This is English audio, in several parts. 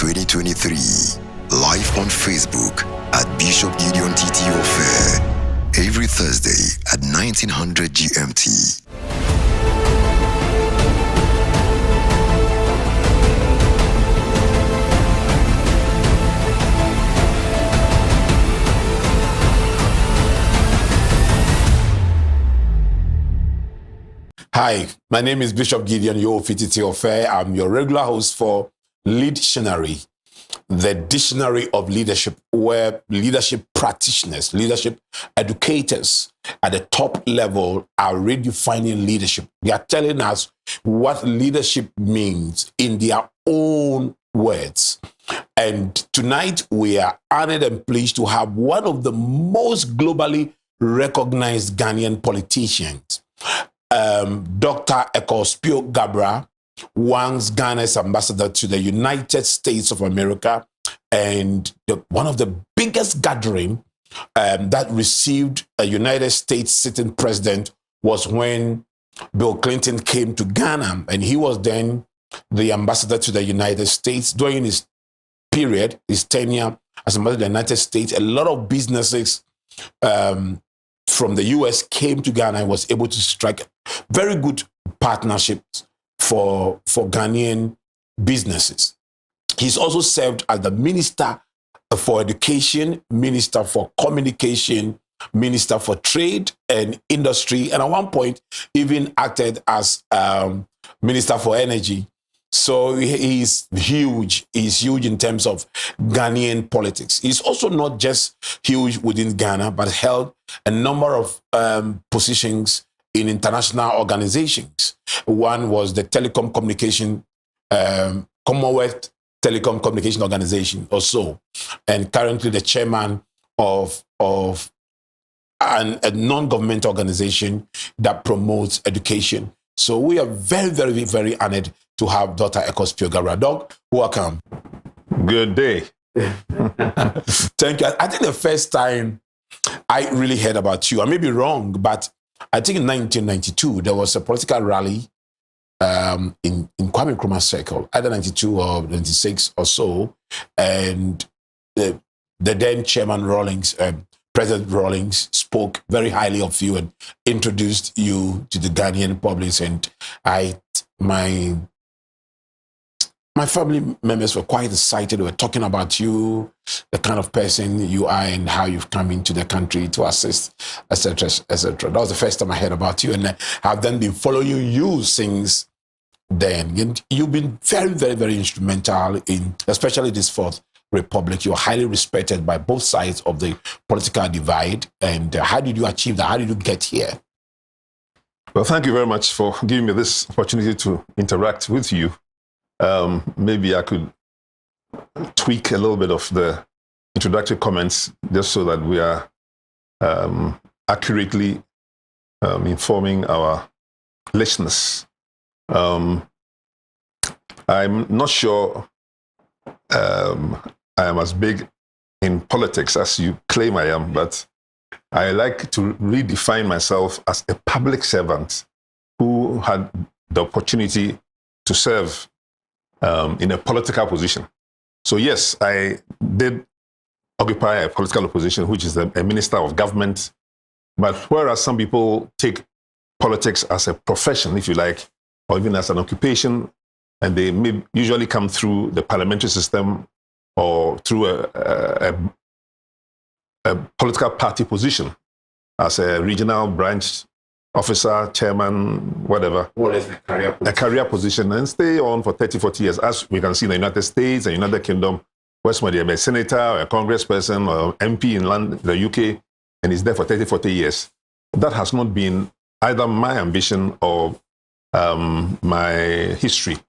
2023. Live on Facebook at Bishop Gideon Titi-Ofei. Every Thursday at 1900 GMT. Hi, my name is Bishop Gideon Titi-Ofei. I'm your regular host for Leadtionary, the dictionary of leadership, where leadership practitioners, leadership educators at the top level are redefining leadership. They are telling us what leadership means in their own words. And tonight we are honored and pleased to have one of the most globally recognized Ghanaian politicians, Dr. Ekow Spio-Garbrah, once Ghana's ambassador to the United States of America, and one of the biggest gathering that received a United States sitting president was when Bill Clinton came to Ghana, and he was then the ambassador to the United States. During his period, his tenure as ambassador to the United States, a lot of businesses from the US came to Ghana and was able to strike very good partnerships for Ghanaian businesses. He's also served as the Minister for Education, Minister for Communication, Minister for Trade and Industry, and at one point even acted as Minister for Energy. So he's huge. He's huge in terms of Ghanaian politics. He's also not just huge within Ghana, but held a number of positions in international organizations. One was the Telecom Communication, Commonwealth Telecom Communication Organization or so, and currently the chairman of a non-government organization that promotes education. So we are very, very, very honored to have Dr. Ekow Spio-Garbrah. Doc, welcome. Good day. Thank you. I think the first time I really heard about you, I may be wrong, but I think in 1992, there was a political rally in Kwame Nkrumah's circle, either 92 or 96 or so, and the then chairman Rawlings, President Rawlings, spoke very highly of you and introduced you to the Ghanaian public, and my family members were quite excited. They were talking about you, the kind of person you are and how you've come into the country to assist, etc., etc. That was the first time I heard about you, and I've then been following you since then. And you've been very, very, very instrumental in, especially this Fourth Republic. You're highly respected by both sides of the political divide. And how did you achieve that? How did you get here? Well, thank you very much for giving me this opportunity to interact with you. Maybe I could tweak a little bit of the introductory comments just so that we are accurately informing our listeners. I'm not sure I am as big in politics as you claim I am, but I like to redefine myself as a public servant who had the opportunity to serve in a political position. So yes, I did occupy a political position, which is a minister of government. But whereas some people take politics as a profession, if you like, or even as an occupation, and they may usually come through the parliamentary system or through a political party position as a regional branch officer, chairman, whatever. What is a career position, and stay on for 30, 40 years, as we can see in the United States and United Kingdom, where somebody is a senator or a congressperson or MP in London, the UK, and is there for 30, 40 years. That has not been either my ambition or my history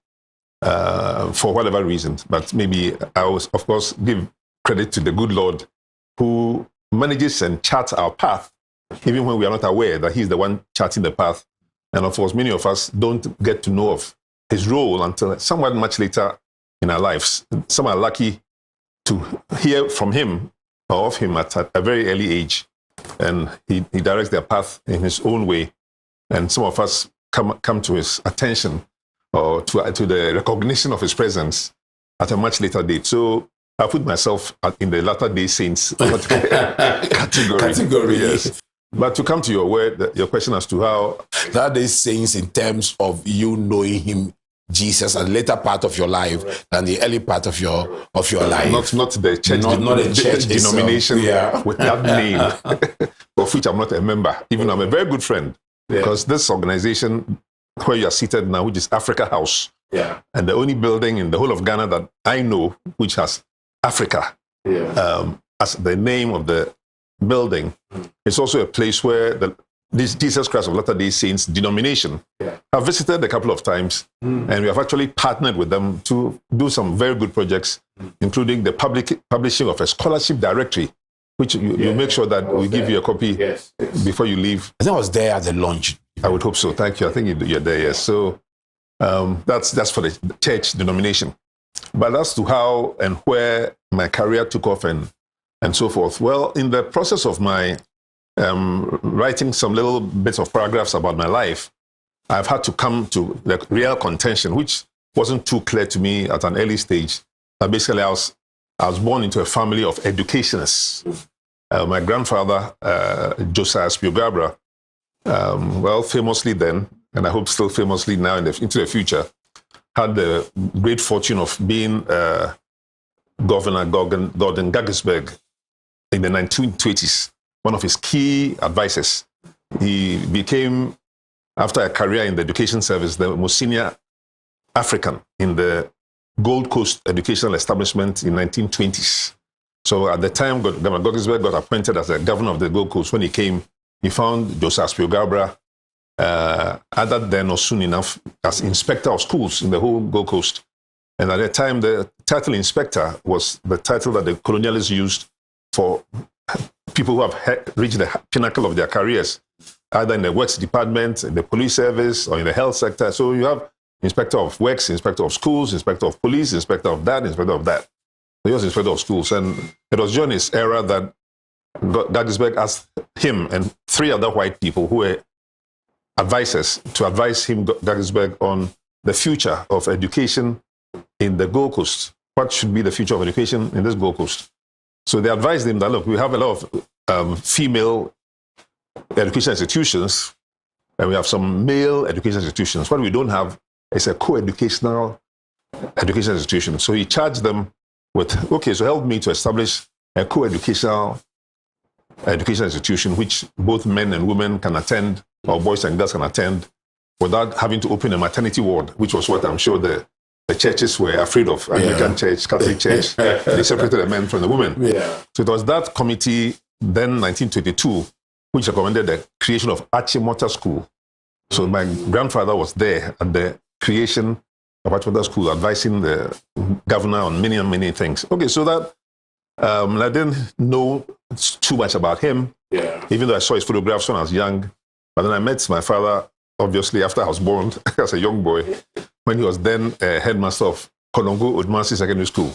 for whatever reasons. But maybe I will, of course, give credit to the good Lord who manages and charts our path, even when we are not aware that he's the one charting the path. And of course, many of us don't get to know of his role until somewhat much later in our lives. Some are lucky to hear from him or of him at a very early age, and he directs their path in his own way. And some of us come to his attention or to the recognition of his presence at a much later date. So I put myself in the latter day saints category. Yes. But to come to your question as to how latter day saints in terms of you knowing him, Jesus, a later part of your life than the early part of your life. Not the church, not the church denomination with that name, of which I'm not a member, even though I'm a very good friend. Because this organization where you are seated now, which is Africa House, and the only building in the whole of Ghana that I know which has Africa as the name of the building, it's also a place where this Jesus Christ of Latter-day Saints denomination. I've visited a couple of times, and we have actually partnered with them to do some very good projects, including the publishing of a scholarship directory, which you make sure that we give you a copy before you leave. I think I was there at the launch. I would hope so. Thank you. I think you're there, yes. So that's for the church denomination. But as to how and where my career took off and so forth, well, in the process of my writing some little bits of paragraphs about my life, I've had to come to the real contention, which wasn't too clear to me at an early stage. Basically, I was born into a family of educationists. My grandfather, Ekow Spio-Garbrah, well, famously then, and I hope still famously now into the future, had the great fortune of being Governor Gordon Gaggisberg in the 1920s. One of his key advisors. He became, after a career in the education service, the most senior African in the Gold Coast educational establishment in 1920s. So at the time, Governor Gaggisberg got appointed as the governor of the Gold Coast. When he came, he found Ekow Spio-Garbrah, other than or soon enough, as inspector of schools in the whole Gold Coast. And at the time, the title inspector was the title that the colonialists used for people who have reached the pinnacle of their careers, either in the works department, in the police service, or in the health sector. So you have inspector of works, inspector of schools, inspector of police, inspector of that, inspector of that. So he was inspector of schools. And it was during his era that Gaggisberg asked him and 3 other white people who were advisors to advise him, Gaggisberg, on the future of education in the Gold Coast. What should be the future of education in this Gold Coast? So they advised him that, look, we have a lot of female education institutions, and we have some male education institutions. What we don't have is a co-educational education institution. So he charged them with, okay, so help me to establish a co-educational education institution which both men and women can attend, or boys and girls can attend, without having to open a maternity ward, which was what I'm sure the churches were afraid of. Anglican Church, Catholic Church, they separated the men from the women. So it was that committee, then 1922, which recommended the creation of Achimota School. So my grandfather was there at the creation of Achimota School, advising the governor on many, many things. Okay, so that I didn't know too much about him, even though I saw his photographs when I was young. But then I met my father, obviously, after I was born as a young boy, when he was then headmaster of Konongo Odmansi Secondary School.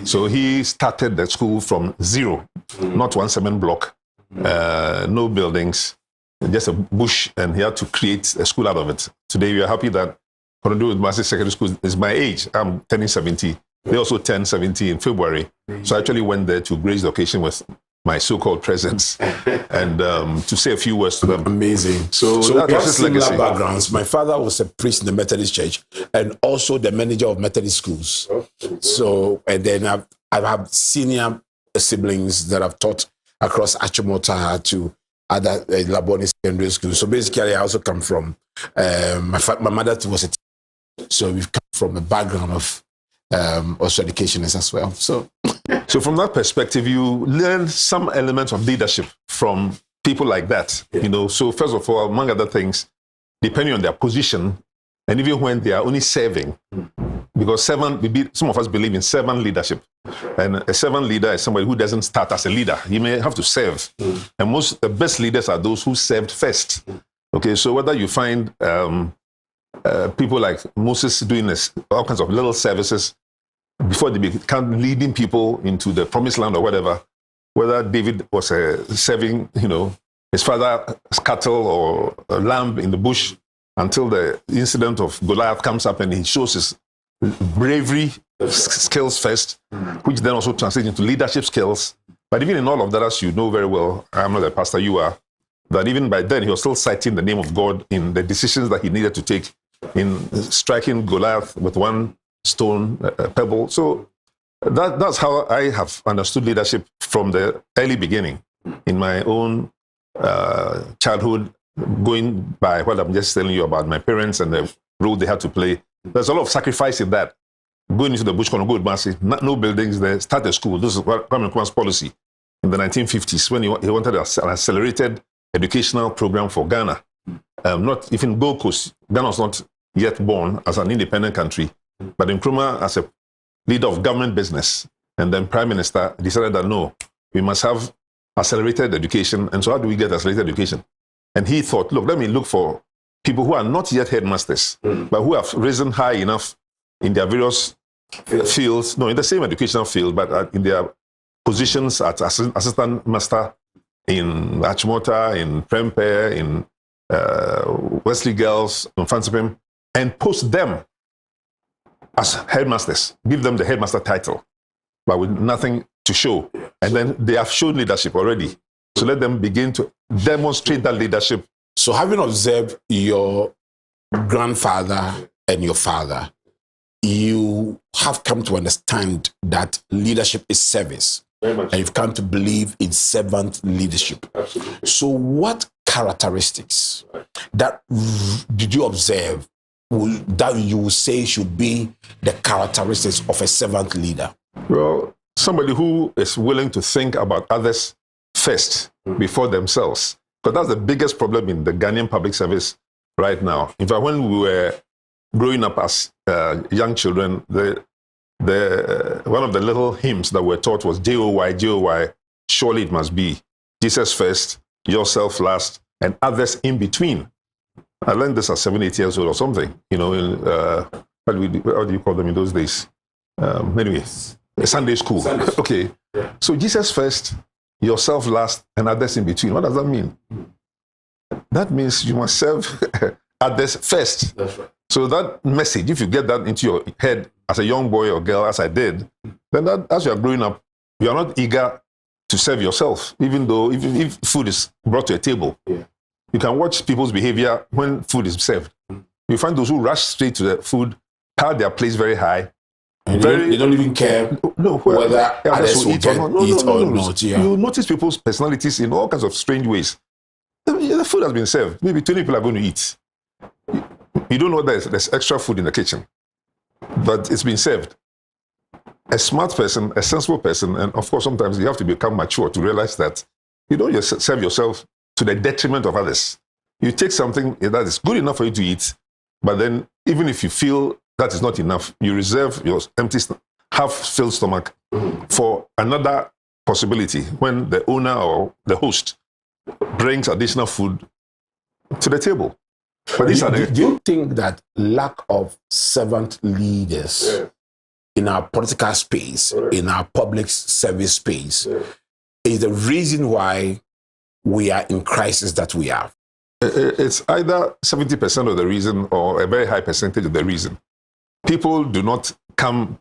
So he started the school from zero, not 1 block, no buildings, just a bush, and he had to create a school out of it. Today we are happy that Konongo Odmansi Secondary School is my age. I'm turning 70. They also turned 70 in February. So I actually went there to grace the occasion with my so-called presence and to say a few words to them. Amazing. So that we have was his similar legacy. backgrounds. My father was a priest in the Methodist Church and also the manager of Methodist schools. So, and then I have senior siblings that I've taught across Achimota to other Laboni secondary schools. So basically, I also come from, my mother was a teacher. So we've come from a background of also educationists as well. So from that perspective, you learn some elements of leadership from people like that. You know, so first of all, among other things, depending on their position, and even when they are only serving, because some of us believe in servant leadership, and a servant leader is somebody who doesn't start as a leader. He may have to serve, and the best leaders are those who served first. Okay, so whether you find people like Moses doing all kinds of little services before they become leading people into the promised land or whatever, whether David was serving, his father's cattle or a lamb in the bush until the incident of Goliath comes up and he shows his bravery skills first, which then also translates into leadership skills. But even in all of that, as you know very well, I'm not a pastor, you are, that even by then he was still citing the name of God in the decisions that he needed to take in striking Goliath with one stone, pebble. So that's how I have understood leadership from the early beginning in my own childhood, going by what I'm just telling you about my parents and the role they had to play. There's a lot of sacrifice in that. Going into the bush, going to go massive, no buildings there, start a school. This is Kwame Nkrumah's policy in the 1950s when he wanted an accelerated educational program for Ghana. Not even Gold Coast. Ghana was not yet born as an independent country. But Nkrumah, as a leader of government business and then prime minister, decided that no, we must have accelerated education. And so how do we get accelerated education? And he thought, look, let me look for people who are not yet headmasters, but who have risen high enough in their various fields, no, in the same educational field, but in their positions as assistant master in Achimota, in Prempeh, in Wesley Girls, in Fansipim, and post them as headmasters, give them the headmaster title, but with nothing to show. And then they have shown leadership already. So let them begin to demonstrate that leadership. So having observed your grandfather and your father, you have come to understand that leadership is service. And you've come to believe in servant leadership. Absolutely. So what characteristics that did you observe that you would say should be the characteristics of a servant leader? Well, somebody who is willing to think about others first before themselves. Because that's the biggest problem in the Ghanaian public service right now. In fact, when we were growing up as young children, one of the little hymns that were taught was J-O-Y, J-O-Y, surely it must be. Jesus first, yourself last, and others in between. I learned this at 7, 8 years old or something, you know, how do you call them in those days? Anyway, Sunday school. Okay. Yeah. So Jesus first, yourself last, and others in between. What does that mean? That means you must serve others first. That's right. So that message, if you get that into your head as a young boy or girl, as I did, then as you are growing up, you are not eager to serve yourself, even though if food is brought to a table. Yeah. You can watch people's behavior when food is served. You find those who rush straight to the food, pile their plates very high. And they don't even care whether others will get it or not. Yeah. You notice people's personalities in all kinds of strange ways. The food has been served. Maybe 20 people are going to eat. You don't know there's extra food in the kitchen, but it's been served. A smart person, a sensible person, and of course sometimes you have to become mature to realize that you don't just serve yourself to the detriment of others. You take something that is good enough for you to eat, but then even if you feel that is not enough, you reserve your empty, half-filled stomach for another possibility when the owner or the host brings additional food to the table. But do you think that lack of servant leaders in our political space, in our public service space, is the reason why we are in crisis that we are? It's either 70% of the reason or a very high percentage of the reason. People do not come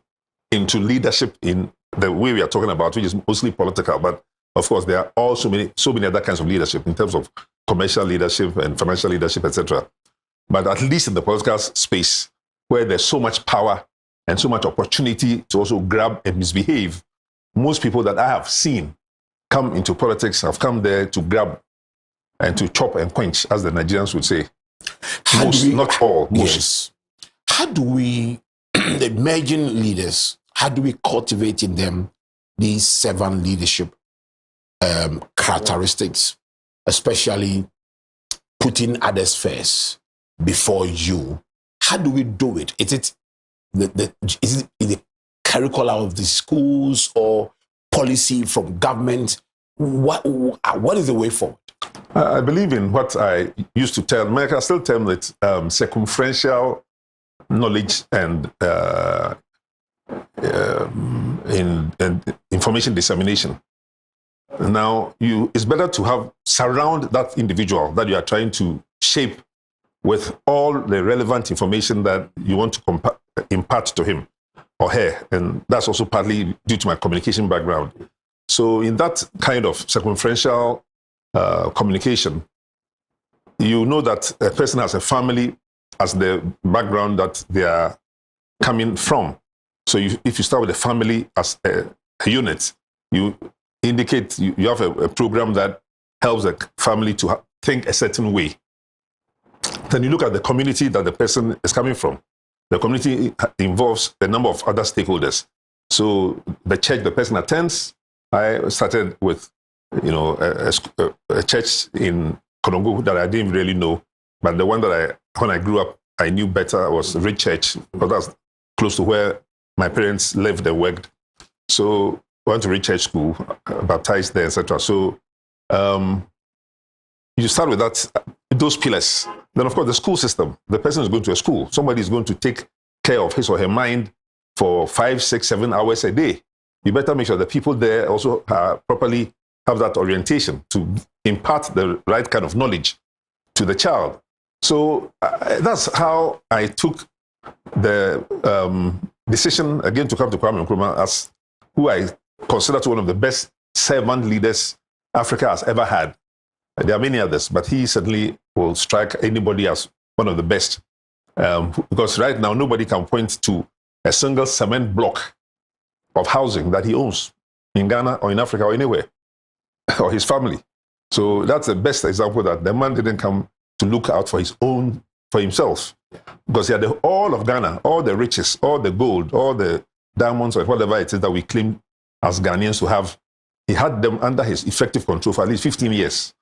into leadership in the way we are talking about, which is mostly political. But of course, there are also so many other kinds of leadership in terms of commercial leadership and financial leadership, etc. But at least in the political space, where there's so much power and so much opportunity to also grab and misbehave, most people that I have seen come into politics have come there to grab and to chop and quench, as the Nigerians would say. Not all, most. Yes. How do we, the emerging leaders, how do we cultivate in them these servant leadership characteristics, especially putting others first before you? How do we do it? Is it is it in the curricula of the schools or policy from government? What is the way forward? I believe in what I used to tell, I can still tell it, circumferential knowledge and in information dissemination. Now, it's better to surround that individual that you are trying to shape with all the relevant information that you want to impart to him. or her. And that's also partly due to my communication background. So in that kind of circumferential communication, you know that a person has a family as the background that they are coming from. So if you start with a family as a unit, you indicate you have a program that helps the family to think a certain way. Then you look at the community that the person is coming from. The community involves a number of other stakeholders. So the church the person attends, I started with, a church in Konongo that I didn't really know, but the one that when I grew up, I knew better was Rich Church, because that's close to where my parents lived and worked. So I went to Rich Church school, baptized there, etc. So you start with those pillars. Then, of course, the school system. The person is going to a school. Somebody is going to take care of his or her mind for 5, 6, 7 hours a day. You better make sure the people there also properly have that orientation to impart the right kind of knowledge to the child. So that's how I took the decision, again, to come to Kwame Nkrumah as who I consider to one of the best servant leaders Africa has ever had. There are many others, but he certainly will strike anybody as one of the best. Because right now, nobody can point to a single cement block of housing that he owns in Ghana or in Africa or anywhere, or his family. So that's the best example that the man didn't come to look out for himself. Because he had all of Ghana, all the riches, all the gold, all the diamonds, or whatever it is that we claim as Ghanaians to have. He had them under his effective control for at least 15 years.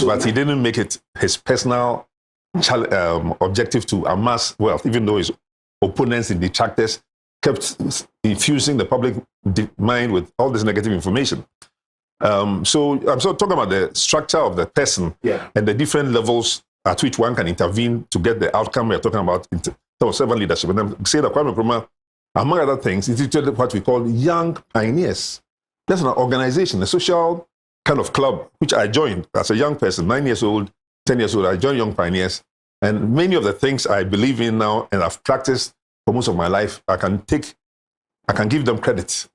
But he didn't make it his personal objective to amass wealth, even though his opponents and detractors kept infusing the public mind with all this negative information. So I'm sort of talking about the structure of the person and the different levels at which one can intervene to get the outcome we're talking about in terms of servant leadership. And then say that Kwame Nkrumah, among other things, instituted what we call Young Pioneers. That's an organization, a social kind of club, which I joined as a young person, 9 years old, 10 years old. I joined Young Pioneers. And many of the things I believe in now and I've practiced for most of my life, I can give them credit.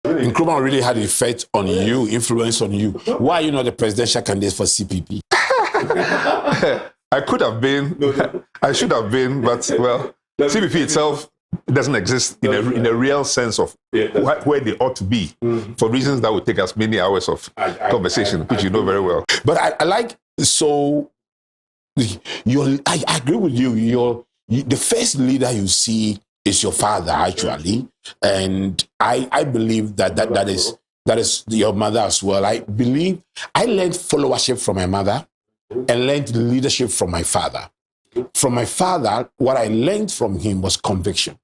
Nkrumah really had an effect on you, influence on you. Why are you not the presidential candidate for CPP? I could have been, I should have been, but well, CPP itself doesn't exist in a real sense of where they ought to be, for reasons that would take us many hours of conversation, which you know very well. But I like, so I agree with you. The first leader you see is your father, actually, and I believe that is your mother as well. I believe I learned followership from my mother and learned leadership from my father. From my father, what I learned from him was conviction.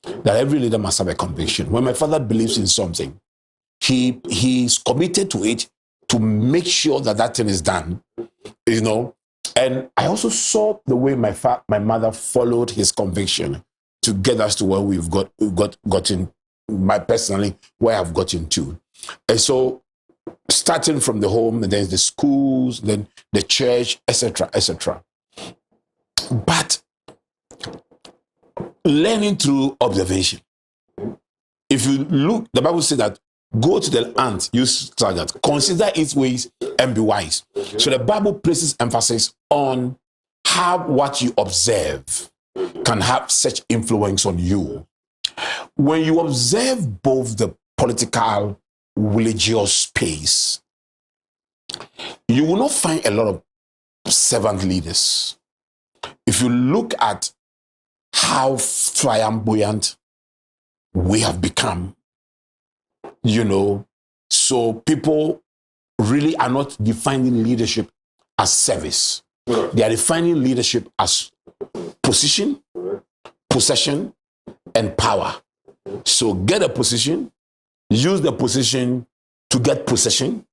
That every leader must have a conviction. When my father believes in something, he's committed to it to make sure that thing is done. And I also saw the way my mother followed his conviction to get us to where we've gotten, personally, where I've gotten to. And so, starting from the home, and then the schools, then the church, etc., etc. But learning through observation. If you look, the Bible says that go to the ant, use that, consider its ways and be wise. So the Bible places emphasis on how what you observe can have such influence on you. When you observe both the political, religious space, you will not find a lot of servant leaders. If you look at how flamboyant we have become, so people really are not defining leadership as service. They are defining leadership as position, possession, and power. So get a position, use the position to get possession,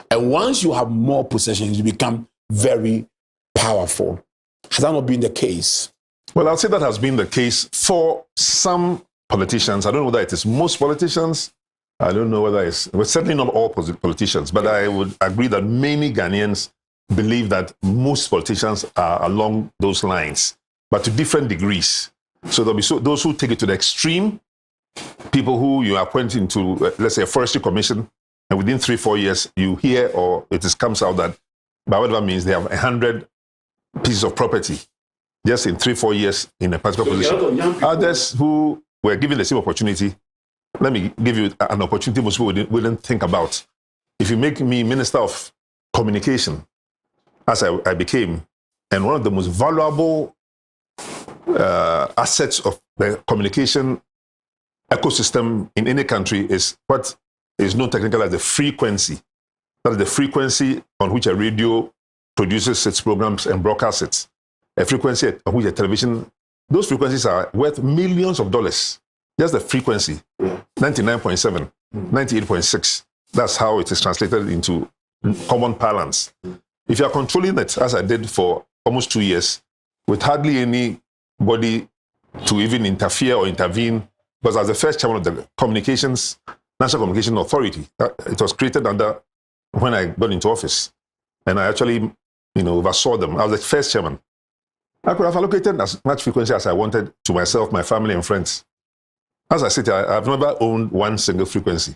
and once you have more possessions, you become very powerful. Has that not been the case? Well, I'll say that has been the case for some politicians. I don't know whether it is most politicians. I don't know whether it's, well, certainly not all politicians, but I would agree that many Ghanaians believe that most politicians are along those lines, but to different degrees. So there'll be those who take it to the extreme people who you appoint into, let's say, a forestry commission, and within 3-4 years, you hear or comes out that, by whatever means, they have 100 pieces of property just in 3-4 years in a particular position. Others who were given the same opportunity, let me give you an opportunity most people wouldn't think about. If you make me Minister of Communication, as I became, and one of the most valuable assets of the communication ecosystem in any country is what is known technically as the frequency. That is the frequency on which a radio produces its programs and broadcasts it. A frequency on which a television, those frequencies are worth millions of dollars. Just the frequency, 99.7, 98.6. That's how it is translated into common parlance. If you are controlling it, as I did for almost 2 years, with hardly anybody to even interfere or intervene, because as the first chairman of the National Communication Authority, it was created under when I got into office, and I actually, oversaw them. I was the first chairman. I could have allocated as much frequency as I wanted to myself, my family, and friends. As I said, I've never owned one single frequency.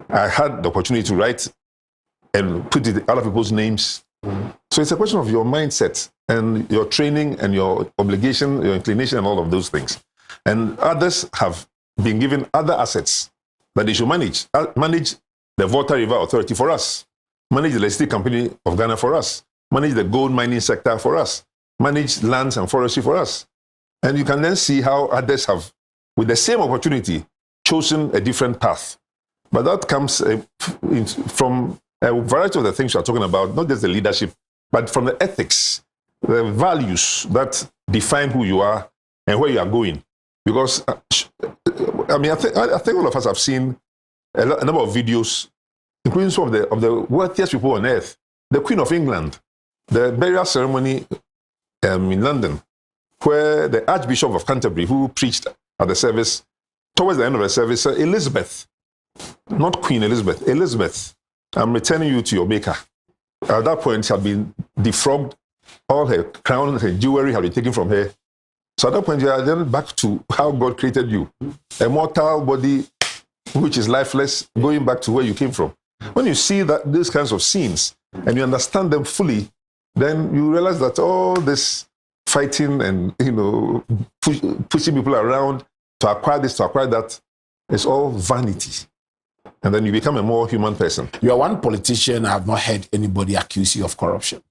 I had the opportunity to write and put it in other people's names. So it's a question of your mindset and your training and your obligation, your inclination, and all of those things. And others have been given other assets that they should manage. Manage the Volta River Authority for us. Manage the Electricity Company of Ghana for us. Manage the gold mining sector for us. Manage lands and forestry for us. And you can then see how others have, with the same opportunity, chosen a different path. But that comes from a variety of the things we are talking about, not just the leadership, but from the ethics, the values that define who you are and where you are going. Because, I think all of us have seen a number of videos, including some of the wealthiest people on earth. The Queen of England, the burial ceremony in London, where the Archbishop of Canterbury, who preached at the service, towards the end of the service, said, Elizabeth, not Queen Elizabeth, Elizabeth, I'm returning you to your maker. At that point, she had been defrogged. All her crown, her jewelry had been taken from her. So at that point, you are then back to how God created you. A mortal body, which is lifeless, going back to where you came from. When you see these kinds of scenes, and you understand them fully, then you realize that all this fighting and, pushing people around to acquire this, to acquire that, is all vanity. And then you become a more human person. You are one politician. I have not heard anybody accuse you of corruption.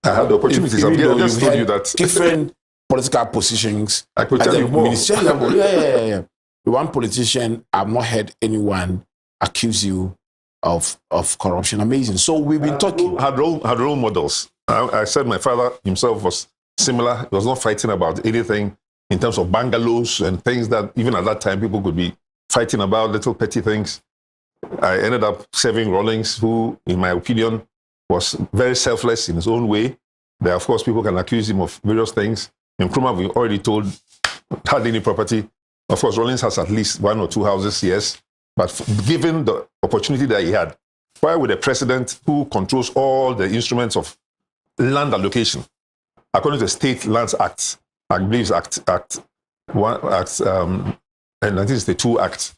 I had the opportunities. I just told you that. Different political positions. I could tell you more. Ministerial level. Yeah. One politician, I have not heard anyone accuse you of corruption. Amazing. So we've been talking. Had role models. I said my father himself was similar. He was not fighting about anything in terms of bungalows and things that even at that time people could be fighting about, little petty things. I ended up serving Rawlings, who, in my opinion, was very selfless in his own way. There, of course, people can accuse him of various things. In Nkrumah, we already told, had any property. Of course, Rawlings has at least 1 or 2 houses, yes. But given the opportunity that he had, why would a president who controls all the instruments of land allocation, according to the State Lands Act, I believe it's Act 1, and I think it's the 2 Act,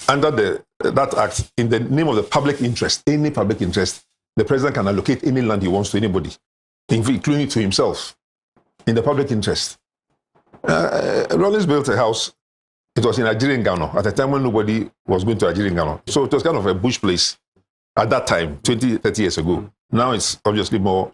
under that act, in the name of the public interest, any public interest, the president can allocate any land he wants to anybody, including to himself, in the public interest. Rawlings built a house. It was in Nigerian Ghana at a time when nobody was going to Nigerian Ghana. So it was kind of a bush place at that time, 20, 30 years ago. Now it's obviously more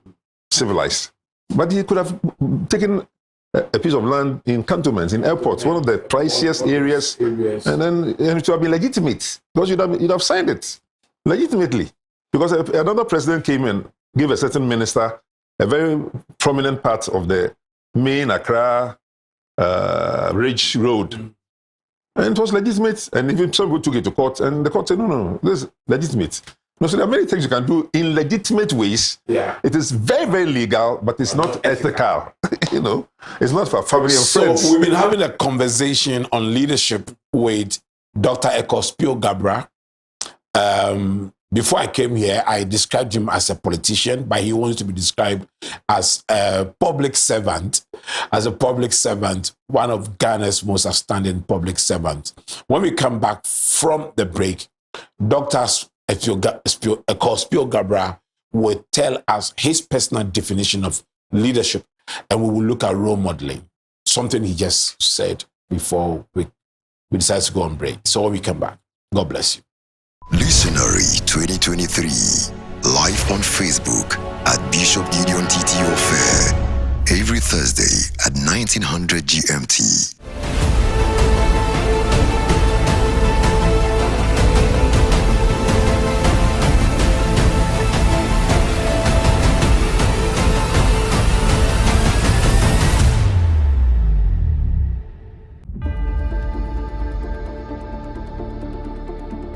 civilized. But he could have taken a piece of land in cantonments, in airports, one of the priciest areas, and it would have been legitimate because you'd have signed it legitimately. Because another president came and gave a certain minister a very prominent part of the main Accra Ridge Road, and it was legitimate. And even some people took it to court, and the court said, no, this is legitimate. No, so there are many things you can do in legitimate ways. Yeah. It is very, very legal, but it's not ethical. It's not for family and friends. So we've been having a conversation on leadership with Dr. Ekow Spio-Garbrah. Before I came here, I described him as a politician, but he wants to be described as a public servant. As a public servant, one of Ghana's most outstanding public servants. When we come back from the break, Dr. Ekow Spio-Garbrah will tell us his personal definition of leadership, and we will look at role modeling, something he just said before we decide to go on break. So when we come back, God bless you. Leadtionary 2023, live on Facebook at Bishop Gideon Titi-Ofei, every Thursday at 1900 GMT.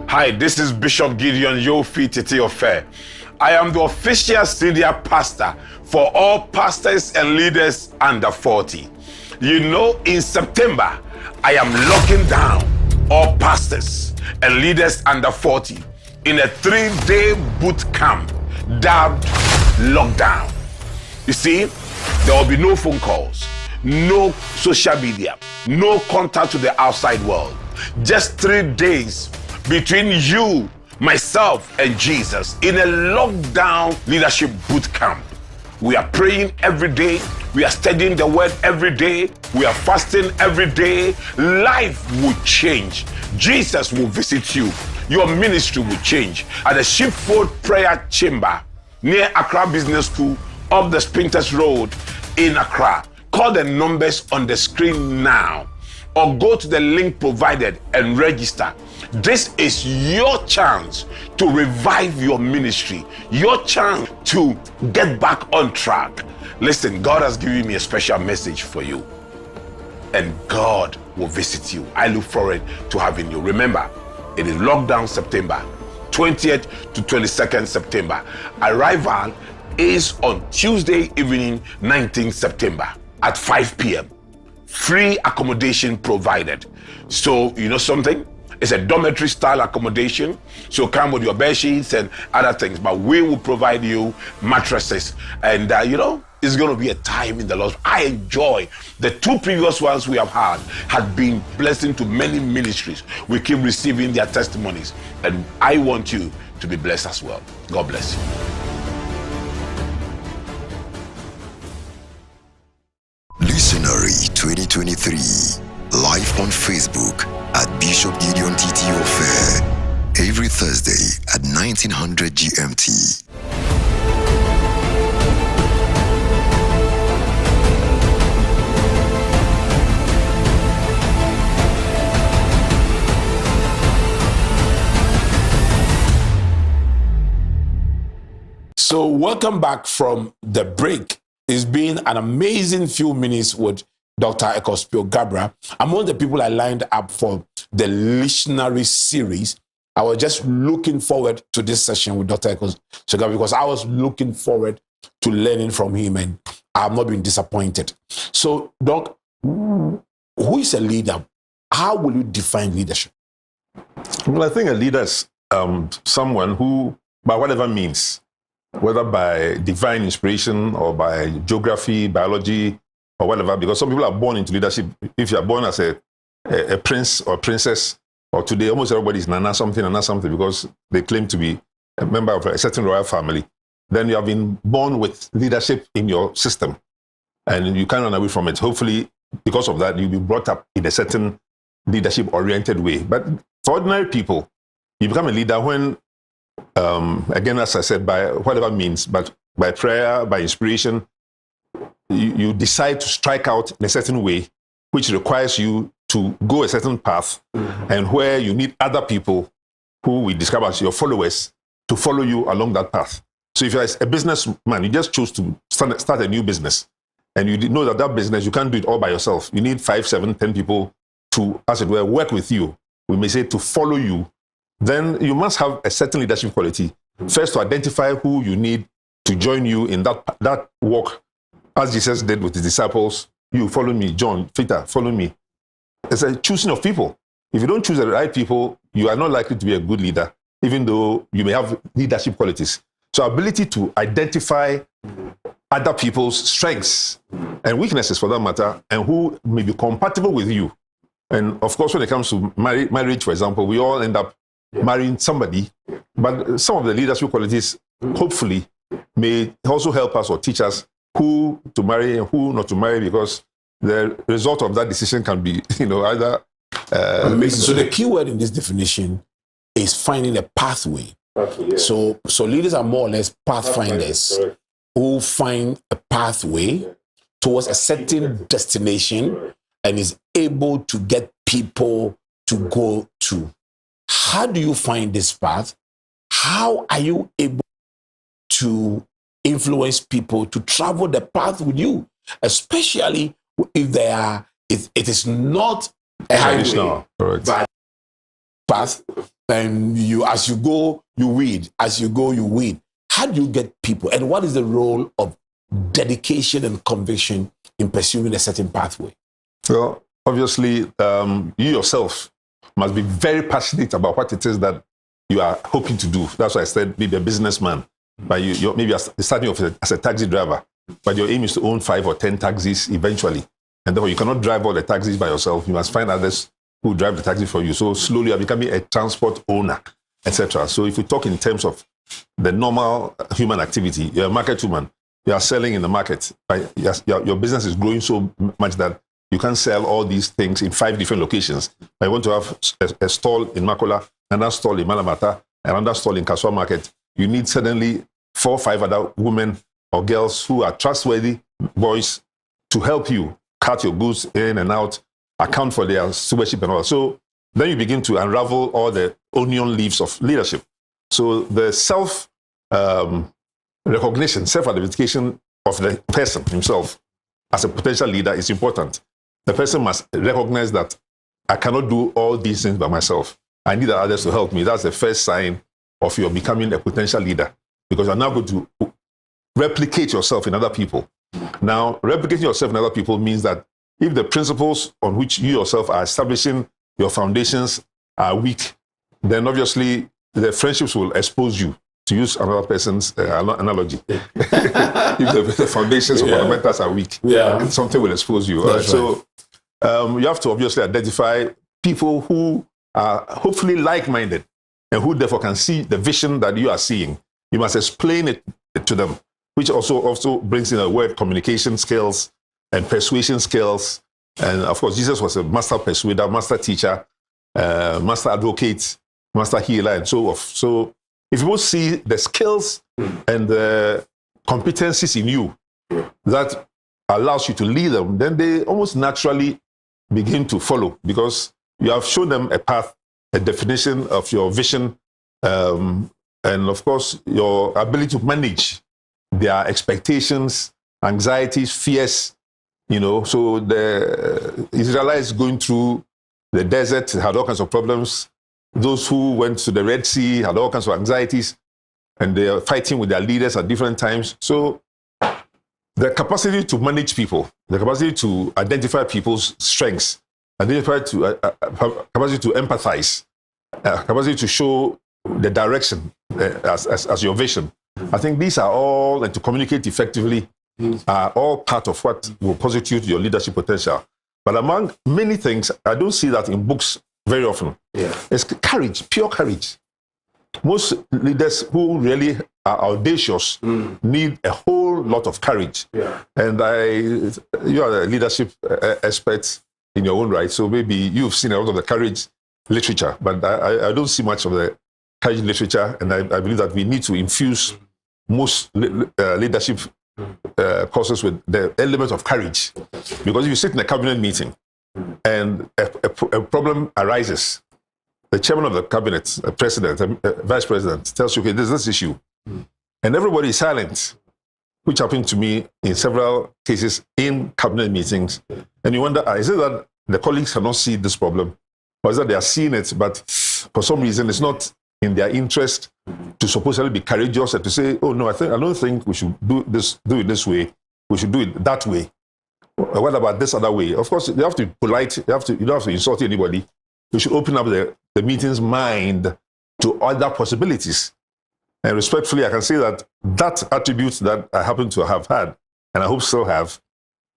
Hi, this is Bishop Gideon Titi-Ofei. I am the official senior pastor for all pastors and leaders under 40. You know, in September, I am locking down all pastors and leaders under 40 in a 3-day boot camp dubbed Lockdown. You see, there will be no phone calls, no social media, no contact to the outside world. Just 3 days between you, myself, and Jesus in a lockdown leadership boot camp. We are praying every day. We are studying the word every day. We are fasting every day. Life will change. Jesus will visit you. Your ministry will change. At the Sheepfold Prayer Chamber near Accra Business School off the Spinters Road in Accra. Call the numbers on the screen now, or go to the link provided and register. This is your chance to revive your ministry, your chance to get back on track. Listen, God has given me a special message for you, and God will visit you. I look forward to having you. Remember, it is lockdown September 20th to 22nd September. Arrival is on Tuesday evening, 19th September at 5 p.m. Free accommodation provided. So, you know something? It's a dormitory style accommodation. So come with your bed sheets and other things. But we will provide you mattresses. And, it's going to be a time in the Lord. I enjoy the 2 previous ones we have had been blessing to many ministries. We keep receiving their testimonies. And I want you to be blessed as well. God bless you. Leadtionary 2023, live on Facebook at Bishop Gideon Titi-Ofei, every Thursday at 1900 GMT. So welcome back from the break. It's been an amazing few minutes with Dr. Ekow Spio-Garbrah. I'm one of the people I lined up for the Leadtionary series. I was just looking forward to this session with Dr. Ekow Spio-Garbrah because I was looking forward to learning from him, and I have not been disappointed. So, Doc, who is a leader? How will you define leadership? Well, I think a leader is someone who, by whatever means, whether by divine inspiration or by geography, biology, or whatever, because some people are born into leadership. If you are born as a prince or princess, or today almost everybody is Nana something, because they claim to be a member of a certain royal family, then you have been born with leadership in your system, and you can't run away from it. Hopefully, because of that, you'll be brought up in a certain leadership-oriented way. But for ordinary people, you become a leader when, again, as I said, by whatever means, but by prayer, by inspiration, you decide to strike out in a certain way, which requires you to go a certain path, and where you need other people who we describe as your followers to follow you along that path. So if you're a businessman, you just choose to start a new business, and you know that business, you can't do it all by yourself. You need 5, 7, 10 people to, as it were, work with you. We may say to follow you. Then you must have a certain leadership quality. First, to identify who you need to join you in that walk, as Jesus did with his disciples. You follow me, John, Peter, follow me. It's a choosing of people. If you don't choose the right people, you are not likely to be a good leader. even though you may have leadership qualities. So ability to identify other people's strengths and weaknesses, for that matter, and who may be compatible with you. And of course, when it comes to marriage, for example, we all end up marrying somebody, but some of the leadership qualities, hopefully, may also help us or teach us who to marry and who not to marry, because the result of that decision can be, either... So the key word in this definition is finding a pathway. So leaders are more or less pathfinders who find a pathway towards a certain destination and is able to get people to go to. How do you find this path? How are you able to influence people to travel the path with you, especially if it is not a highway, but path, and as you go, you weed. As you go, you weed. How do you get people? And what is the role of dedication and conviction in pursuing a certain pathway? Well, obviously, you yourself must be very passionate about what it is that you are hoping to do. That's why I said maybe a businessman, but maybe you're starting off as a taxi driver, but your aim is to own 5 or 10 taxis eventually. And therefore, you cannot drive all the taxis by yourself. You must find others who drive the taxi for you. So slowly you're becoming a transport owner, etc. So if we talk in terms of the normal human activity, you're a market woman, you are selling in the market. Right? Your business is growing so much that you can sell all these things in 5 different locations. I want to have a stall in Makola, another stall in Malamata, another stall in Kaswa Market. You need suddenly 4 or 5 other women or girls who are trustworthy boys to help you cut your goods in and out, account for their stewardship and all. So then you begin to unravel all the onion leaves of leadership. So the self-recognition, self-identification of the person himself as a potential leader is important. The person must recognize that I cannot do all these things by myself. I need others to help me. That's the first sign of your becoming a potential leader, because you're now going to replicate yourself in other people. Now, replicating yourself in other people means that if the principles on which you yourself are establishing your foundations are weak, then obviously the friendships will expose you, to use another person's analogy. If the foundations or fundamentals are weak, something will expose you. Right? So you have to obviously identify people who are hopefully like-minded and who therefore can see the vision that you are seeing. You must explain it to them, which also brings in a word communication skills and persuasion skills. And of course, Jesus was a master persuader, master teacher, master advocate, master healer, and so forth. So if you both see the skills and the competencies in you that allows you to lead them, then they almost naturally begin to follow, because you have shown them a path, a definition of your vision, and of course, your ability to manage their expectations, anxieties, fears. So the Israelites going through the desert had all kinds of problems. Those who went to the Red Sea had all kinds of anxieties, and they are fighting with their leaders at different times. So the capacity to manage people, the capacity to identify people's strengths, capacity to empathize, capacity to show the direction as your vision. I think these are all, and to communicate effectively, are all part of what will constitute your leadership potential. But among many things, I don't see that in books very often. It's courage, pure courage. Most leaders who really are audacious need a whole lot of courage. And you are a leadership expert in your own right, so maybe you've seen a lot of the courage literature, but I don't see much of the courage literature, and I believe that we need to infuse most leadership courses with the element of courage. Because if you sit in a cabinet meeting and a problem arises, the chairman of the cabinet, a president, a vice president, tells you, okay, there's this issue. And everybody is silent, which happened to me in several cases in cabinet meetings. And you wonder, is it that the colleagues cannot see this problem? Or is that they are seeing it, but for some reason it's not in their interest to supposedly be courageous and to say, oh no, I don't think we should do it this way. We should do it that way. What about this other way? Of course, you have to be polite. You don't have to insult anybody. You should open up the meeting's mind to other possibilities. And respectfully, I can say that that attribute that I happen to have had, and I hope still have,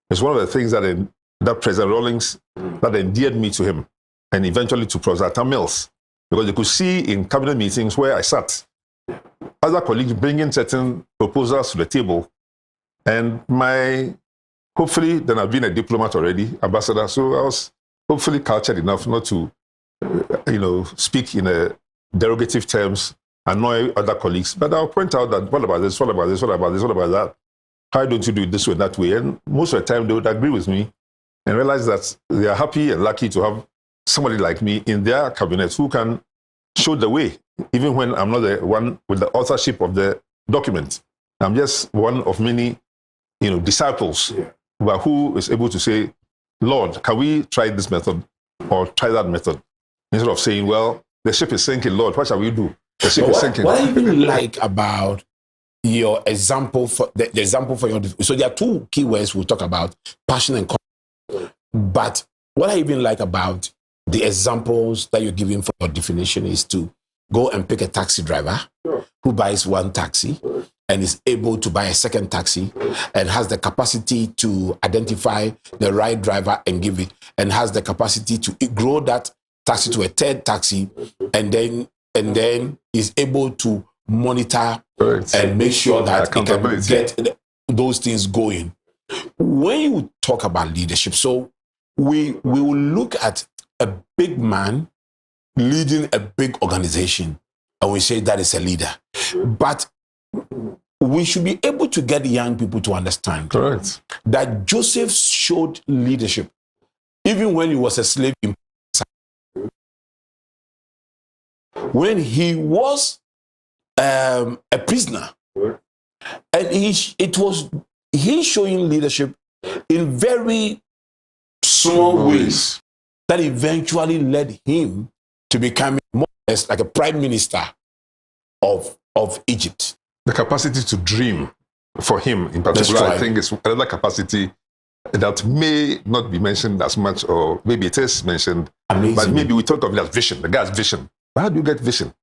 is one of the things that President Rawlings, that endeared me to him, and eventually to Professor Mills, because they could see in cabinet meetings where I sat, other colleagues bringing certain proposals to the table, and hopefully, then I've been a diplomat already, ambassador, so I was hopefully cultured enough not to, speak in a derogative terms, annoy other colleagues, but I'll point out that what about this, what about this, what about this, what about that? Why don't you do it this way, that way? And most of the time they would agree with me and realize that they are happy and lucky to have somebody like me in their cabinet who can show the way, even when I'm not the one with the authorship of the document. I'm just one of many, disciples, but who is able to say, Lord, can we try this method or try that method? Instead of saying, well, the ship is sinking, Lord, what shall we do? The ship is sinking. What I even like about your example for the example for your, so there are two key words we'll talk about, passion and confidence. But what I even like about the examples that you're giving for your definition is to go and pick a taxi driver who buys one taxi and is able to buy a second taxi and has the capacity to identify the right driver and give it, and has the capacity to grow that taxi to a third taxi, and then is able to monitor and make sure that it can get those things going. When you talk about leadership, so we will look at a big man leading a big organization, and we say that is a leader. But we should be able to get young people to understand that Joseph showed leadership even when he was a slave in when he was a prisoner, and it was he showing leadership in very small ways that eventually led him to become more or less like a prime minister of Egypt. The capacity to dream for him in particular, I think, is another capacity that may not be mentioned as much, or maybe it is mentioned. Amazing. But maybe we talk of it as vision, the guy's vision. But how do you get vision?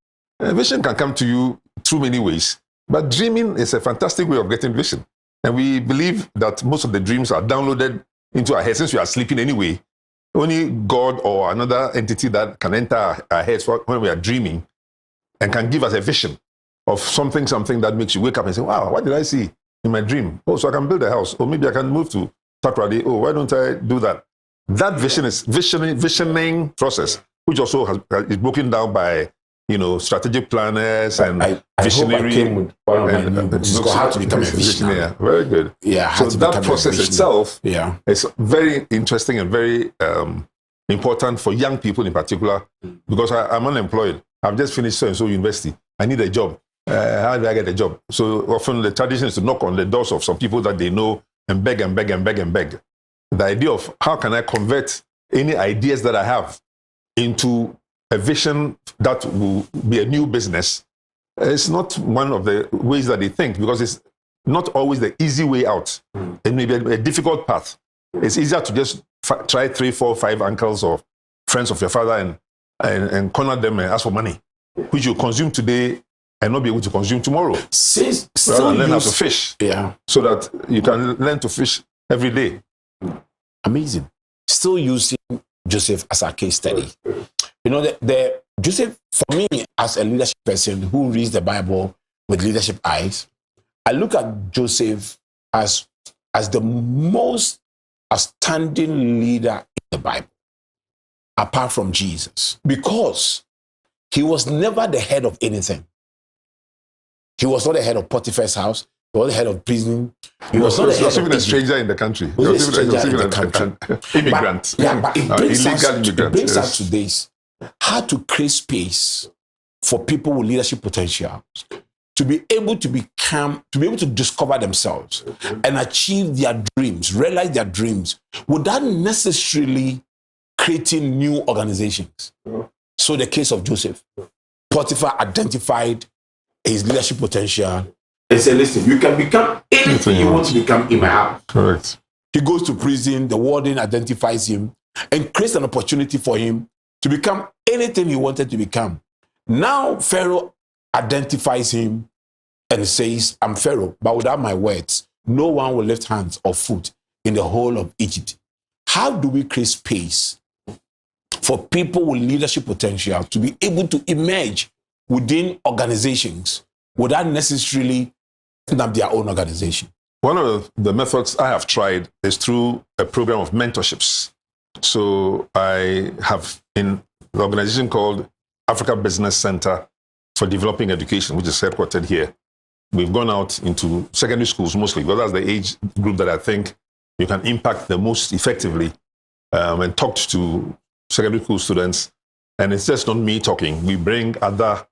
Vision can come to you through many ways, but dreaming is a fantastic way of getting vision. And we believe that most of the dreams are downloaded into our heads since we are sleeping anyway. Only God or another entity that can enter our heads when we are dreaming and can give us a vision of something that makes you wake up and say, wow, what did I see in my dream? Oh, so I can build a house. Or maybe I can move to Takoradi. Oh, why don't I do that? That vision is visioning process, which also is broken down by, strategic planners and visionary. It's how to become a visionary. Very good. Yeah. So that process itself is very interesting and very important for young people in particular, because I'm unemployed. I've just finished so-and-so university. I need a job. How do I get a job? So often the tradition is to knock on the doors of some people that they know and beg and beg and beg and beg. The idea of how can I convert any ideas that I have into a vision that will be a new business is not one of the ways that they think, because it's not always the easy way out. It may be a difficult path. It's easier to just try 3, 4, 5 uncles or friends of your father and corner them and ask for money, which you consume today and not be able to consume tomorrow. Learn how to fish, so that you can learn to fish every day. Amazing. Still using Joseph as a case study. Joseph, for me, as a leadership person who reads the Bible with leadership eyes, I look at Joseph as the most outstanding leader in the Bible, apart from Jesus, because he was never the head of anything. He was not the head of Potiphar's house. He was the head of prison. He was not even a stranger in the country. He was even an immigrant. But it brings us to this: how to create space for people with leadership potential to be able to discover themselves and achieve their dreams, realize their dreams, without necessarily creating new organizations. So the case of Joseph, Potiphar identified his leadership potential and said, listen, you can become anything you want to become in my house. Correct. He goes to prison, the warden identifies him and creates an opportunity for him to become anything he wanted to become. Now Pharaoh identifies him and says, I'm Pharaoh, but without my words, no one will lift hands or foot in the whole of Egypt. How do we create space for people with leadership potential to be able to emerge within organizations without necessarily setting up their own organization? One of the methods I have tried is through a program of mentorships. So I have in the organization called Africa Business Center for Developing Education, which is headquartered here. We've gone out into secondary schools mostly, because that's the age group that I think you can impact the most effectively, and talked to secondary school students. And it's just not me talking. We bring other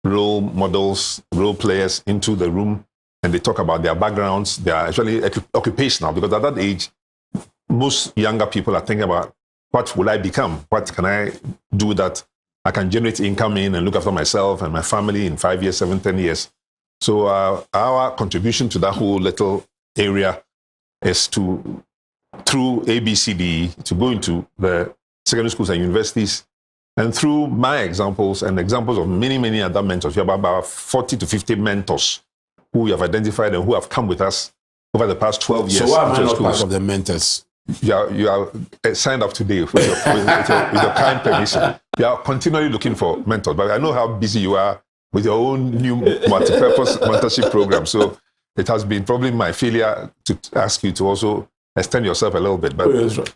role models, role players into the room, and they talk about their backgrounds. They are actually occupational, because at that age, most younger people are thinking about, what will I become? What can I do that I can generate income in and look after myself and my family in 5 years, 7, 10 years? So our contribution to that whole little area is to, through ABCD, to go into the secondary schools and universities, and through my examples and examples of many, many other mentors. We have about 40 to 50 mentors who we have identified and who have come with us over the past 12 years. So why am I not part of the mentors? You are signed up today with your kind permission. We are continually looking for mentors, but I know how busy you are with your own new multi-purpose mentorship program. So it has been probably my failure to ask you to also extend yourself a little bit, but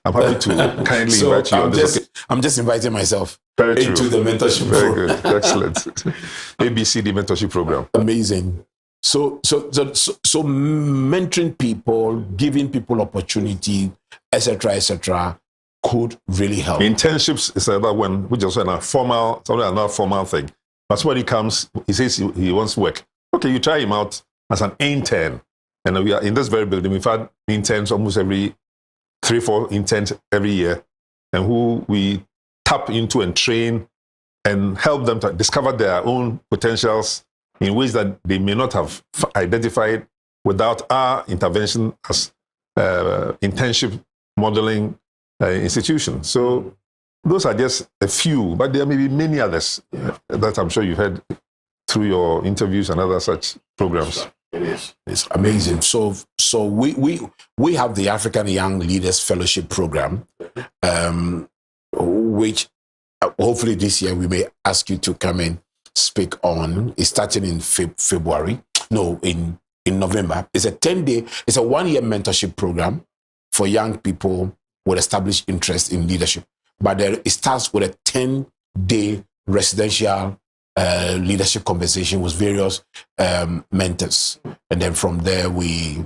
I'm happy to kindly invite you on this. I'm just inviting myself Very into true. the mentorship Very program. good, excellent. ABCD mentorship program. Amazing. So mentoring people, giving people opportunity, etc., could really help. Internships is another one, which is another formal thing. But somebody comes, he says he wants work. Okay, you try him out as an intern. And we are in this very building. We've had interns almost every 3-4 interns every year, and who we tap into and train and help them to discover their own potentials in ways that they may not have identified without our intervention as internship modeling institution. So those are just a few, but there may be many others that I'm sure you've heard through your interviews and other such programs. It is. It's amazing. So we have the African Young Leaders Fellowship Program, which hopefully this year we may ask you to come and speak on. It's starting in February. No, in November. It's a 10-day, it's a 1-year mentorship program for young people with established interest in leadership. But it starts with a 10-day residential leadership conversation with various mentors. And then from there, we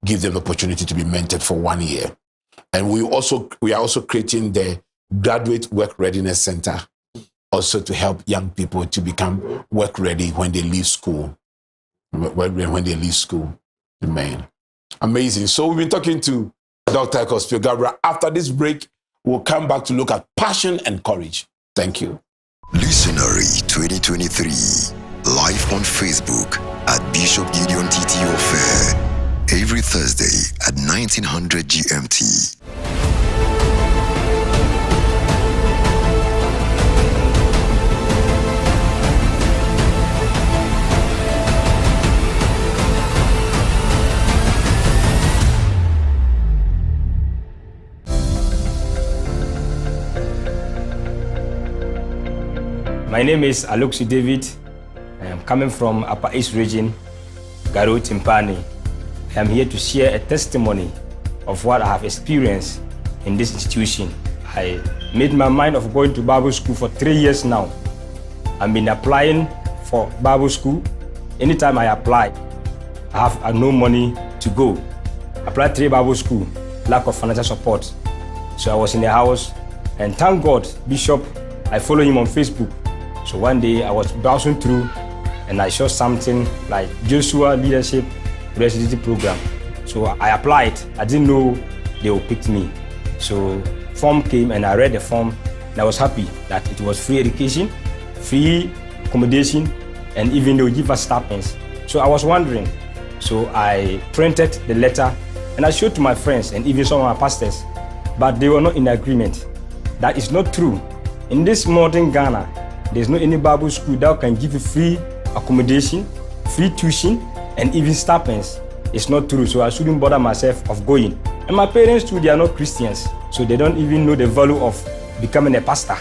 give them the opportunity to be mentored for 1 year. And we are also creating the Graduate Work Readiness Center, also to help young people to become work ready when they leave school. When they leave school, man. Amazing. So we've been talking to Dr. Ekow Spio-Garbrah. After this break, we'll come back to look at passion and courage. Thank you. Leadtionary 2023, live on Facebook at Bishop Gideon Titi-Ofei, every Thursday at 1900 GMT. My name is Aluxi David. I am coming from Upper East Region, Garo Timpani. I am here to share a testimony of what I have experienced in this institution. I made my mind of going to Bible school for 3 years now. I've been applying for Bible school. Anytime I apply, I have no money to go. I applied 3 Bible school, lack of financial support. So I was in the house, and thank God, Bishop, I follow him on Facebook. So one day I was browsing through and I saw something like Joshua Leadership Residency Program. So I applied. I didn't know they would pick me. So form came and I read the form and I was happy that it was free education, free accommodation, and even they would give us stipends. So I was wondering. So I printed the letter and I showed to my friends and even some of my pastors, but they were not in agreement. That is not true. in this modern Ghana, there's no any Bible school that can give you free accommodation, free tuition, and even stipends. It's not true, so I shouldn't bother myself of going. And my parents too, they are not Christians, so they don't even know the value of becoming a pastor.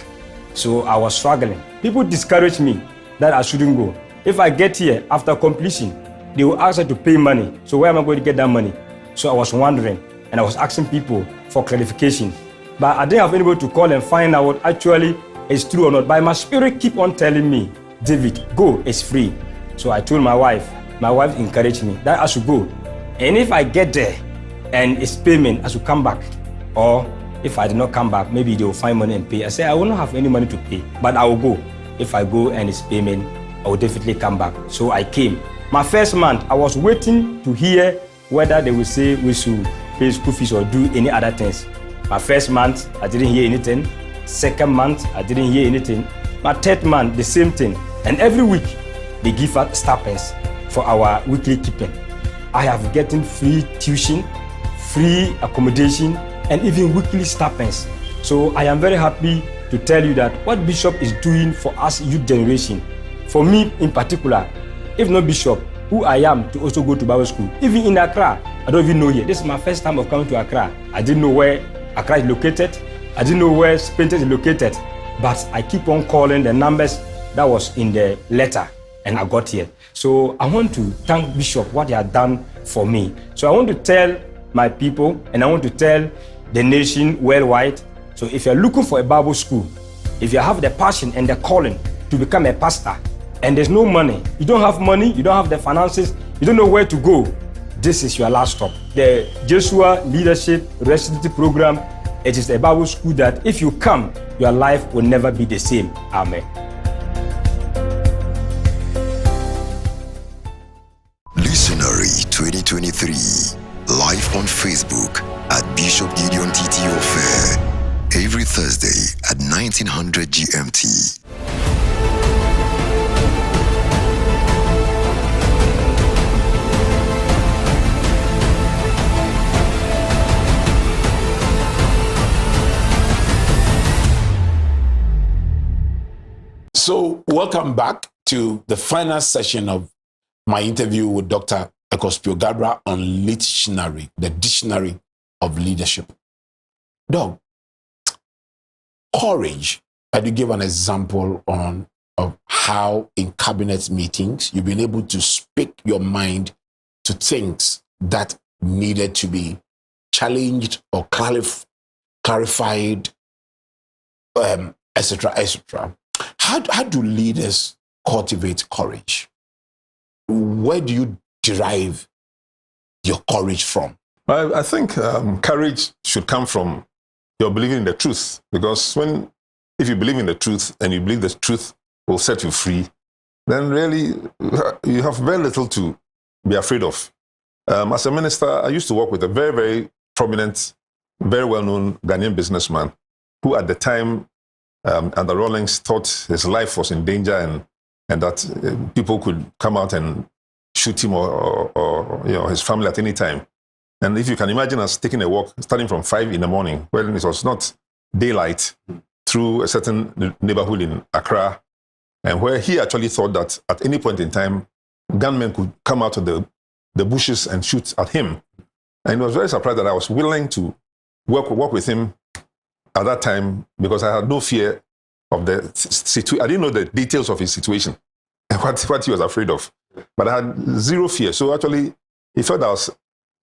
So I was struggling. People discouraged me that I shouldn't go. If I get here after completion, they will ask us to pay money. So where am I going to get that money? So I was wondering, and I was asking people for clarification. But I didn't have anybody to call and find out what actually is true or not. But my spirit keep on telling me, David, go, it's free. So I told my wife encouraged me that I should go. And if I get there and it's payment, I should come back. Or if I did not come back, maybe they will find money and pay. I said, I will not have any money to pay, but I will go. If I go and it's payment, I will definitely come back. So I came. My first month, I was waiting to hear whether they will say we should pay school fees or do any other things. My first month, I didn't hear anything. Second month, I didn't hear anything. My third month, the same thing. And every week, they give us stipends for our weekly keeping. I have gotten free tuition, free accommodation, and even weekly stipends. So I am very happy to tell you that what Bishop is doing for us youth generation, for me in particular, if not Bishop, who I am to also go to Bible school, even in Accra, I don't even know yet. This is my first time of coming to Accra. I didn't know where Accra is located. I didn't know where Spinter is located. But I keep on calling the numbers that was in the letter, and I got here. So I want to thank Bishop what he has done for me. So I want to tell my people, and I want to tell the nation worldwide. So if you're looking for a Bible school, if you have the passion and the calling to become a pastor, and there's no money, you don't have money, you don't have the finances, you don't know where to go, this is your last stop. The Joshua Leadership Residency Program, it is a Bible school that if you come, your life will never be the same. Amen. Leadtionary 2023, live on Facebook at Bishop Gideon Titi-Ofei, every Thursday at 1900 GMT. So, welcome back to the final session of my interview with Dr. Ekow Spio-Garbrah on Leadtionary, the Dictionary of Leadership. Doc, courage. I do give an example of how in cabinet meetings you've been able to speak your mind to things that needed to be challenged or clarified, etc., etc. How do leaders cultivate courage? Where do you derive your courage from? I think courage should come from your believing in the truth. Because if you believe in the truth and you believe the truth will set you free, then really you have very little to be afraid of. As a minister, I used to work with a very, very prominent, very well-known Ghanaian businessman who at the time and the Rawlings thought his life was in danger and that people could come out and shoot him or his family at any time. And if you can imagine us taking a walk starting from 5 in the morning, when it was not daylight, through a certain neighborhood in Accra, and where he actually thought that at any point in time, gunmen could come out of the bushes and shoot at him. And he was very surprised that I was willing to work with him at that time, because I had no fear of the situation. I didn't know the details of his situation, what he was afraid of. But I had zero fear. So actually, he felt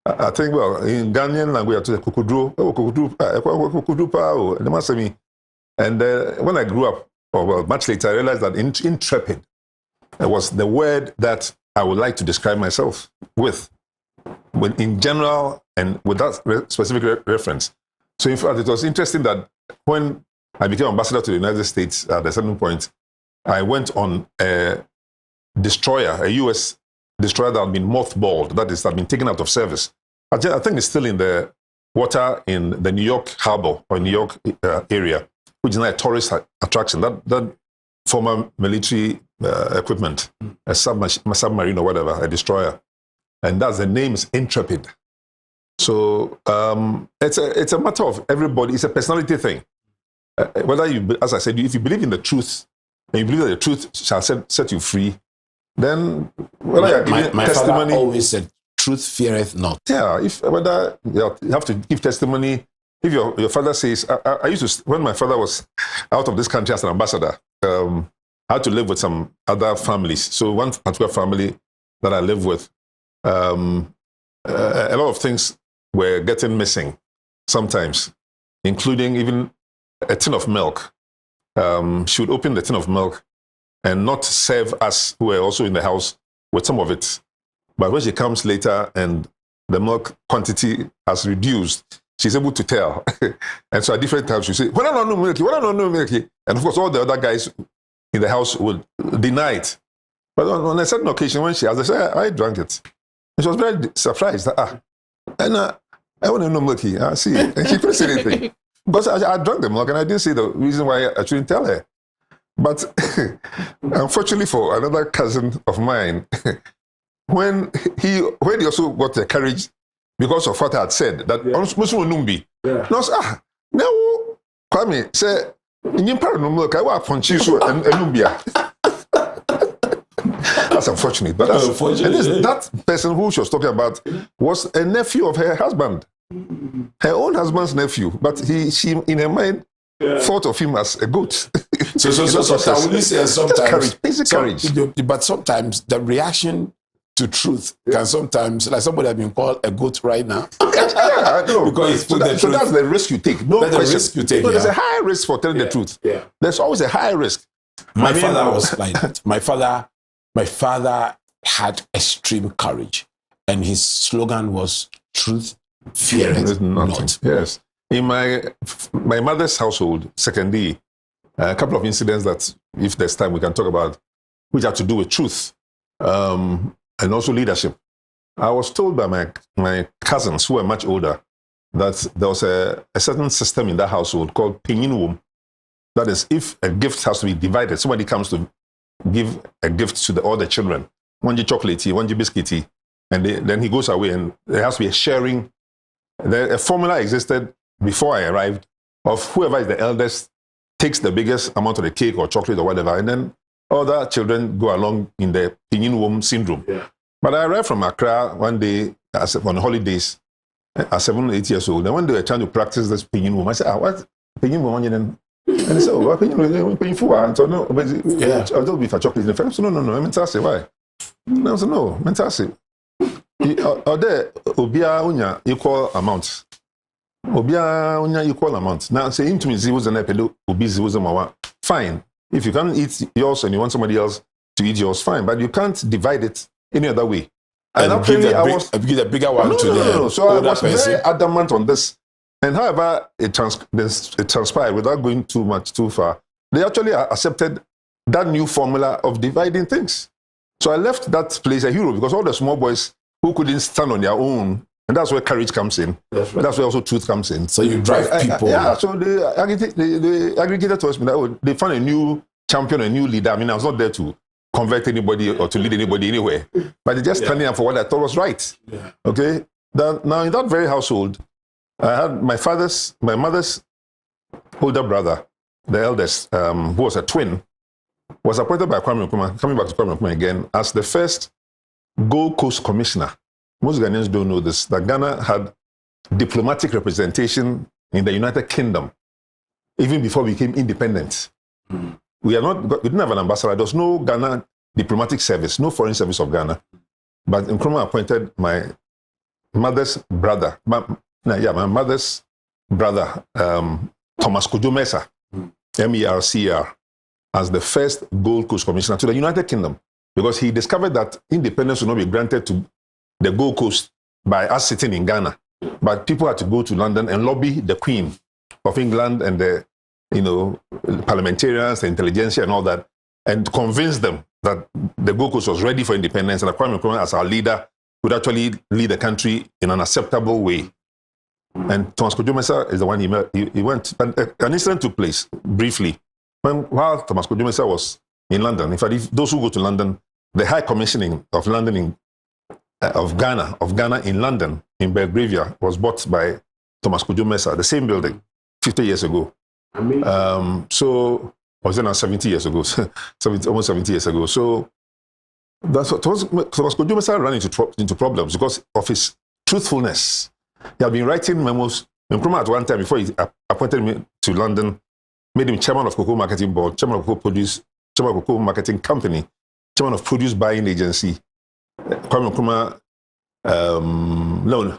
I think, well, in Ghanaian language, I said, and when I grew up, or well, much later, I realized that intrepid was the word that I would like to describe myself with in general and with that specific reference. So in fact, it was interesting that when I became ambassador to the United States at a certain point, I went on a destroyer, a U.S. destroyer that had been mothballed, that is, had been taken out of service. I think it's still in the water in the New York harbor or New York area, which is now a tourist attraction. That former military equipment, a submarine or whatever, a destroyer. And that's the name is Intrepid. So it's a matter of everybody. It's a personality thing. whether you, as I said, if you believe in the truth, and you believe that the truth shall set you free, then whether you're giving my testimony, father always said, "Truth feareth not." yeah, if whether you have to give testimony, if your father says, I used to, when my father was out of this country as an ambassador, I had to live with some other families. So one particular family that I live with, a lot of things were getting missing sometimes, including even a tin of milk. She would open the tin of milk and not serve us who were also in the house with some of it. But when she comes later and the milk quantity has reduced, she's able to tell. And so at different times she say, "When I don't know milky, when I don't know milky." And of course all the other guys in the house would deny it. But on a certain occasion when she asked, I said, "I drank it." And she was very surprised. And I want to know milky. See, and she couldn't say anything. Because I drank the milk and I didn't see the reason why I shouldn't tell her. But unfortunately for another cousin of mine, when he also got the courage because of what I had said, that Numbi, now Kwame say, milk, I want punch you and Numbia. That's unfortunate. But that person who she was talking about was a nephew of her husband. Her own husband's nephew, but she in her mind thought of him as a goat. So sometimes, basic courage. But sometimes the reaction to truth can sometimes, like somebody has been called a goat right now. Yeah, I know. Because so that's the risk you take. No question. The risk you take. No, there's a high risk for telling the truth. Yeah. There's always a high risk. My father was like that. My father had extreme courage, and his slogan was "Truth feareth not." Yes. In my mother's household, secondly, a couple of incidents that, if there's time, we can talk about, which have to do with truth and also leadership. I was told by my cousins, who were much older, that there was a certain system in that household called pinyin. That is, if a gift has to be divided, somebody comes to give a gift to all the children, one chocolatey, one biscuity, and then he goes away, and there has to be a sharing. A formula existed before I arrived of whoever is the eldest takes the biggest amount of the cake or chocolate or whatever, and then other children go along in the pinyin womb syndrome. Yeah. But I arrived from Accra one day on holidays at 7 or 8 years old, and when they were trying to practice this pinyin womb, I said, "What pinyin womb?" And they said, "Oh, pinyin womb." So no, yeah, I'll do it for chocolate. The first, no, I meant to say why. No, so no, I meant to say. Or there, obia unya equal amount. Obia unya equal amount. Now say into me zero and epedo obi zero mawa. Fine. If you can't eat yours and you want somebody else to eat yours, fine. But you can't divide it any other way. And actually, I give the bigger one to no. So I was very adamant on this. And however it transpired, without going too far, they actually accepted that new formula of dividing things. So I left that place a hero because all the small boys who couldn't stand on their own, and that's where courage comes in. That's where also truth comes in. So you drive people. So they aggregated to us that they found a new champion, a new leader. I mean, I was not there to convert anybody or to lead anybody anywhere, but they just standing up for what I thought was right. Yeah. Okay. Now in that very household, I had my mother's older brother, the eldest, who was a twin, was appointed by Kwame Nkrumah, coming back to Kwame Nkrumah again, as the first Gold Coast commissioner. Most Ghanaians don't know this, that Ghana had diplomatic representation in the United Kingdom, even before we became independent. Mm. We didn't have an ambassador. There was no Ghana diplomatic service, no foreign service of Ghana. But Nkrumah appointed my mother's brother, Thomas Kojo Mensah, MERCR, as the first Gold Coast commissioner to the United Kingdom, because he discovered that independence would not be granted to the Gold Coast by us sitting in Ghana, but people had to go to London and lobby the Queen of England and the parliamentarians, the intelligentsia and all that, and convince them that the Gold Coast was ready for independence and that Kwame Nkrumah as our leader would actually lead the country in an acceptable way. And Thomas Kojo Mensah is the one he went. And an incident took place briefly while Thomas Kojo Mensah was in London. In fact, those who go to London, the High Commissioning of London of Ghana in London, in Belgravia, was bought by Thomas Kojo Mensah, the same building, 50 years ago. So, I was now 70 years ago, almost 70 years ago. So, that's what Thomas Kojo ran into problems because of his truthfulness. He had been writing memos. Nkrumah at one time, before he appointed me to London, made him chairman of Cocoa Marketing Board, chairman of Cocoa Marketing Company, chairman of Produce Buying Agency. Kwame Nkrumah,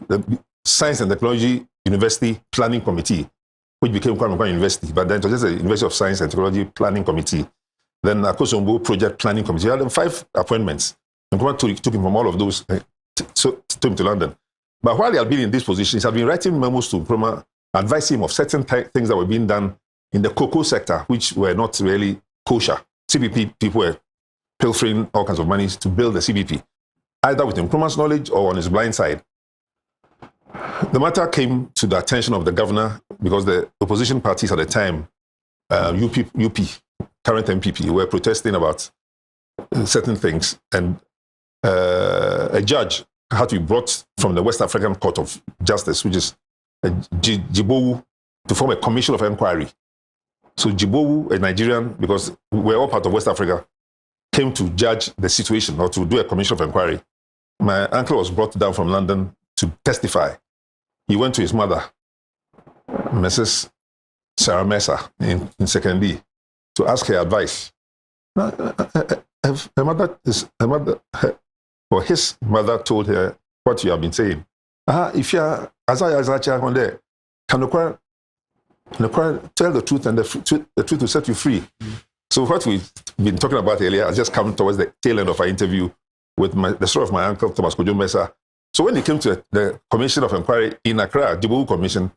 the Science and Technology University Planning Committee, which became Kwame Nkrumah University, but then it was just the University of Science and Technology Planning Committee. Then Akosombo Project Planning Committee. He had 5 appointments. Nkrumah took him from all of those, took him to London. But while he had been in this position, he had been writing memos to Nkrumah, advising him of certain things that were being done in the cocoa sector, which were not really kosher. CBP people were pilfering all kinds of money to build the CBP, either with Nkrumah's knowledge or on his blind side. The matter came to the attention of the governor because the opposition parties at the time, UP, current MPP, were protesting about certain things, and a judge had to be brought from the West African Court of Justice, which is Djibowu, to form a commission of inquiry. So Djibowu, a Nigerian, because we're all part of West Africa, came to judge the situation or to do a commission of inquiry. My uncle was brought down from London to testify. He went to his mother, Mrs. Sarah Mesa, in Second D, to ask her advice. His mother told her what you have been saying. If you are, as I can tell the truth, and the truth will set you free. So what we've been talking about earlier has just come towards the tail end of our interview with the story of my uncle, Thomas Kojo Mensah. So when he came to the Commission of Inquiry in Accra, Djibowu Commission,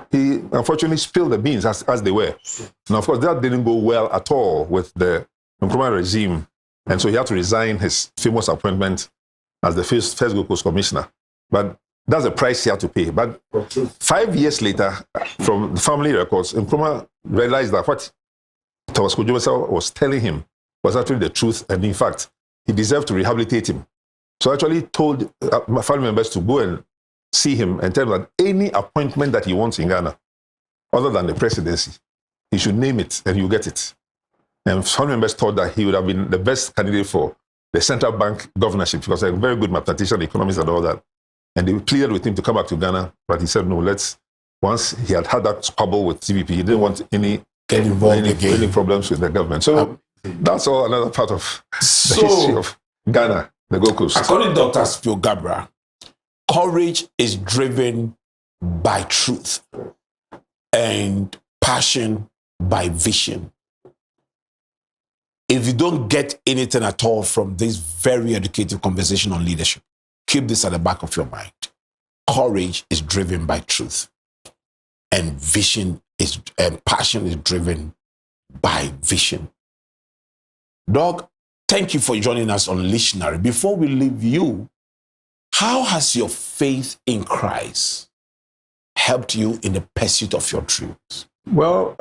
he unfortunately spilled the beans as they were. Now, of course, that didn't go well at all with the Nkrumah regime. And so he had to resign his famous appointment as the first Gold Coast Commissioner. But that's the price he had to pay. But 5 years later, from the family records, Nkrumah realized that what Thomas Kojo Mensah was telling him was actually the truth. And in fact, he deserved to rehabilitate him. So I actually told my family members to go and see him and tell him that any appointment that he wants in Ghana, other than the presidency, he should name it and you get it. And family members thought that he would have been the best candidate for the central bank governorship because he's a very good mathematician, economist, and all that. And they pleaded with him to come back to Ghana, but he said, no, once he had that squabble with CBP, he didn't want any problems with the government. So that's all another part of the history of Ghana, the Gold Coast. According to Dr. Spio-Garbrah, courage is driven by truth and passion by vision. If you don't get anything at all from this very educative conversation on leadership, keep this at the back of your mind. Courage is driven by truth, and passion is driven by vision. Doug, thank you for joining us on Leadtionary. Before we leave you, how has your faith in Christ helped you in the pursuit of your dreams? Well,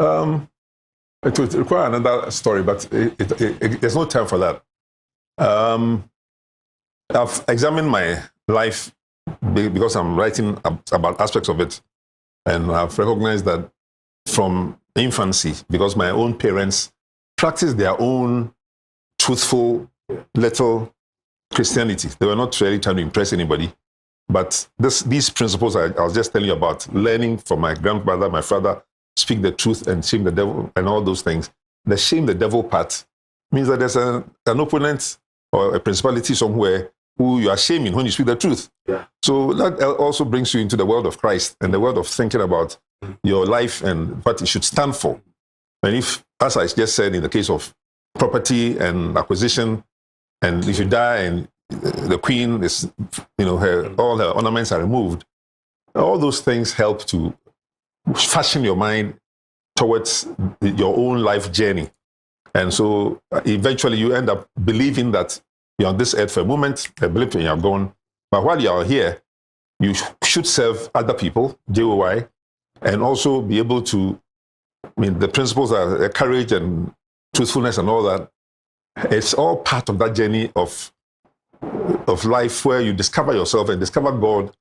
it would require another story, but there's no time for that. I've examined my life because I'm writing about aspects of it, and I've recognized that from infancy, because my own parents practiced their own truthful little Christianity. They were not really trying to impress anybody, but these principles I was just telling you about, learning from my grandmother, my father, speak the truth and shame the devil and all those things. The shame the devil part means that there's an opponent or a principality somewhere who you are shaming when you speak the truth. Yeah. So that also brings you into the world of Christ and the world of thinking about your life and what it should stand for. And if, as I just said, in the case of property and acquisition, and if you die and the queen is, all her ornaments are removed, all those things help to fashion your mind towards your own life journey. And so eventually you end up believing that you're on this earth for a moment, a blip and you're gone. But while you're here, you should serve other people, JOY, and also be able to, the principles are courage and truthfulness and all that. It's all part of that journey of life where you discover yourself and discover God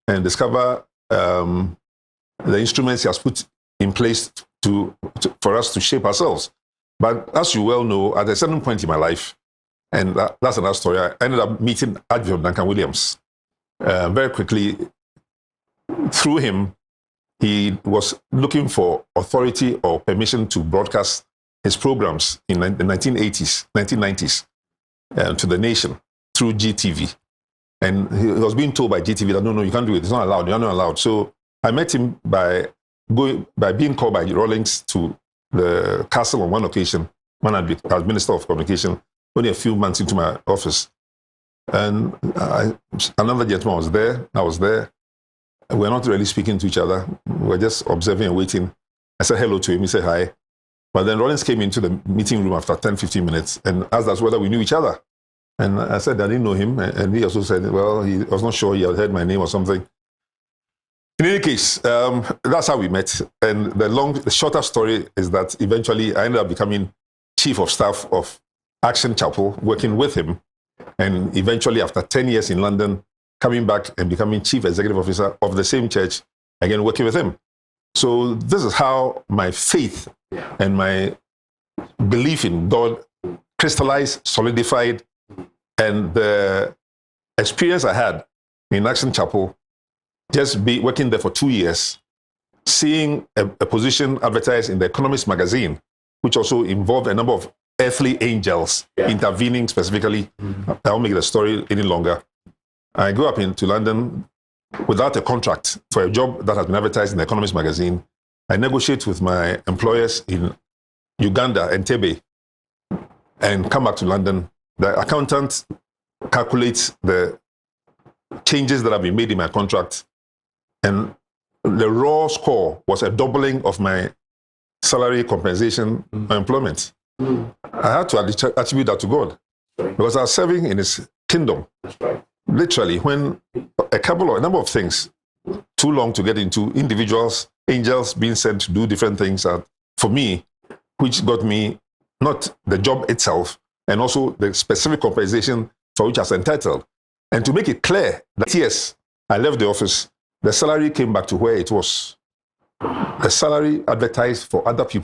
and discover the instruments he has put in place for us to shape ourselves. But as you well know, at a certain point in my life, and that's another story, I ended up meeting Archbishop Duncan Williams. Very quickly, through him, he was looking for authority or permission to broadcast his programs in the 1990s to the nation through GTV. And he was being told by GTV that, no, you can't do it. It's not allowed. You're not allowed. So I met him by being called by Rawlings to the castle on one occasion, when as Minister of Communication, only a few months into my office. And another gentleman was there. I was there. We're not really speaking to each other. We're just observing and waiting. I said hello to him. He said hi. But then Rawlings came into the meeting room after 10, 15 minutes and asked us whether we knew each other. And I said I didn't know him. And he also said, well, he was not sure he had heard my name or something. In any case, that's how we met. And the shorter story is that eventually I ended up becoming chief of staff of Action Chapel, working with him. And eventually, after 10 years in London, coming back and becoming chief executive officer of the same church, again, working with him. So this is how my faith and my belief in God crystallized, solidified, and the experience I had in Action Chapel, just be working there for 2 years, seeing a position advertised in the Economist magazine, which also involved a number of earthly angels intervening specifically. I won't make the story any longer. I grew up into London without a contract for a job that has been advertised in the Economist magazine. I negotiate with my employers in Uganda and Entebbe and come back to London. The accountant calculates the changes that have been made in my contract, and the raw score was a doubling of my salary compensation employment. I had to attribute that to God because I was serving in His kingdom. Literally, when a number of things, too long to get into, individuals, angels being sent to do different things for me, which got me not the job itself, and also the specific compensation for which I was entitled. And to make it clear that yes, I left the office, the salary came back to where it was. The salary advertised for other people